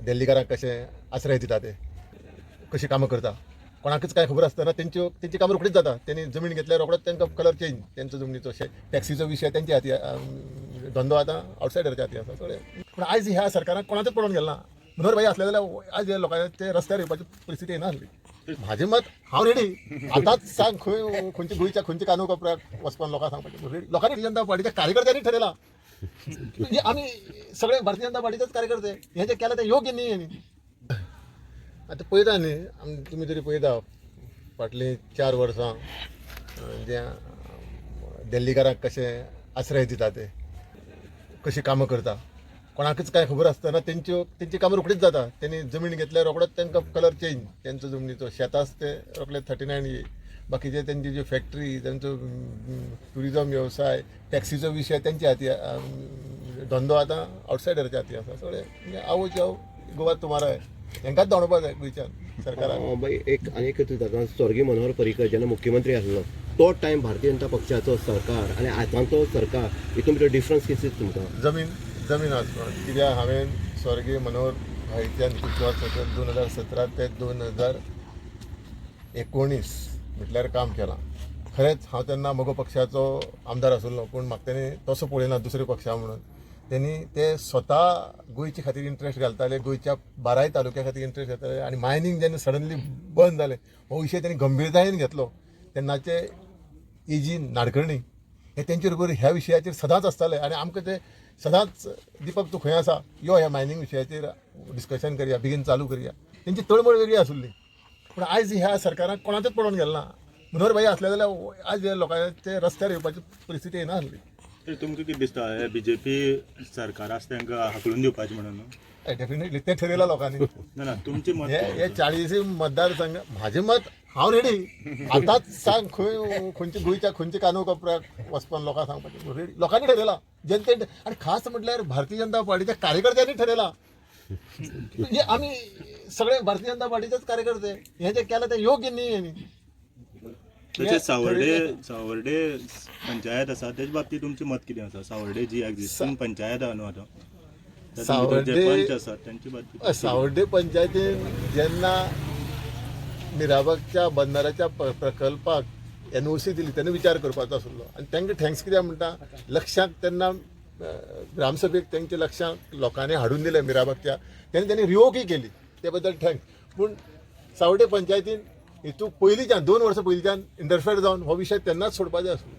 दिल्लीकारांक कशें आश्रय दिता ते कशी कामां करता कोणाकच काय खबर आसतना तेंची कामां रोखडीच जाता. त्यांनी जमीन घेतल्यार रोखडोच तांकां कलर चेंज तेंचो जमनीचो टॅक्सीचो विशय तेंच्या हाती धंदो आतां आउटसायडरच्या हाती आसा सगळे. पूण आयज ह्या सरकाराक कोणाचेच पडून गेले ना. मनोहर भाई असले जाल्यार आयज ह्या लोकांचे रस्त्यार येवपाची परिस्थिती येना आसली. म्हाजें मत हांव रेडी आतांच सांग खंयच्या गोंयच्या खंयच्या कानू कोपऱ्याक वचपान लोकांक सांगपाचें रेडी. लोकांनी भारतीय जनता पार्टीच्या कार्यकर्त्यांनी ठरयलां म्हणजे आमी सगळे भारतीय जनता पार्टीचेच कार्यकर्ते. हे जे केलें तें योग्य न्ही. आतां पळयता न्ही तुमी तरी पळयता फाटलीं 4 वर्सां जे दिल्लीकारांक कशें आश्रय दिता ते कशी कामां करता कोणाकच काय खबर आसतना तेंची कामां रोखडीच जाता. त्यांनी जमीन घेतल्यार रोखडोच तांकां कलर चेंज तेंचो जमनीचो शेतांच ते रोखडे 39A बाकीचे तेंची जी फॅक्टरी तेंचो ट्युरिजम वेवसाय टॅक्सीचो विशय तेंच्या हाती धंदो आतां आउटसायडरच्या हाती आसा सगळे. म्हणजे आवो जाव गोवा तुमारा हेंकाच धांवडोवपाक जाय गोंयच्यान सरकारान. एक आनीक जाता स्वर्गीय मनोहर पर्रीकर जेन्ना मुख्यमंत्री आसलो तो टायम भारतीय जनता पक्षाचो सरकार आनी आतांचो सरकार हितून भितर डिफरन्स कितें तुमकां? जमीन आसता. कित्याक हांवें स्वर्गीय मनोहर भाईच्या नेतृत्वात 2017 ते 2019 म्हटल्यार काम केलां. खरेंच हांव तेन्ना म्हजो पक्षाचो आमदार आशिल्लो पूण म्हाका तेणी तसो पळयना दुसरे पक्षा म्हणून. त्यांनी ते स्वता गोंयचे खातीर इंट्रस्ट घालताले गोंयच्या 12 तालुक्या खातीर इंट्रस्ट घालताले आनी मायनींग जेन्ना सडनली बंद जालें हो विशय त्यांनी गंभीरतायेन घेतलो. तेन्नाचे एजी नाडकर्णी हे तेंचे बरोबर ह्या विशयाचेर सदांच आसताले आनी आमकां ते सदांच दीपक तूं खंय आसा यो ह्या मायनींग विशयाचेर डिस्कशन करया बेगीन चालू करया. तेंची तळमळ वेगळी आसुल्ली. पूण आयज ह्या सरकाराक कोणाचेच पडून गेले ना. मनोहर भाई असले जाल्यार आयज ह्या लोकांचे रस्त्यार येवपाची परिस्थिती येना आसली. तुमकां कितें दिसता हे बीजेपी सरकार आसा तांकां हाकलून दिवपाचें म्हणून? डेफिनेटली ते ठरयलां लोकांनी. ना तुमचें मत हे 40 मतदारसंघ म्हाजें मत हांव रेडी आतांच सांग खंयच्या गोंयच्या खंयच्या कानू कोपऱ्याक वचपान लोकांक सांगपाचें रेडी. लोकांनी ठरयलां जनतेन आनी खास म्हटल्यार भारतीय जनता पार्टीच्या कार्यकर्त्यांनी ठरयलां म्हणजे आमी सगळे भारतीय जनता पार्टीचेच कार्यकर्ते. हे जे केलें तें योग्य न्ही. तशेंच सावर्डे पंचायत आसा तेजे बाबतींत तुमचें मत कितें आसा? सावर्डे जी एक्झिस्टिंग पंचायत आहा न्हू आतां सावर्डे पंच आसात तेंचे बाबतींत सावर्डे पंचायतीन जेन्ना मिराबागच्या बंदराच्या प्रकल्पाक NOC दिली तेन्ना विचार करपाचो आशिल्लो आनी तांकां थँक्स कित्याक म्हणटा लक्षांक तेन्ना ग्रामसभेक तेंच्या लक्षांक लोकांनी हाडून दिलें मिराबागच्या तेन्ना तेणी रिवोकूय केली ते बद्दल थँक्स. पूण सावर्डे पंचायतीन हितून पयलींच्यान 2 वर्सां पयलींच्यान इंटरफेर जावन हो विशय तेन्नाच सोडपाचो आसलो.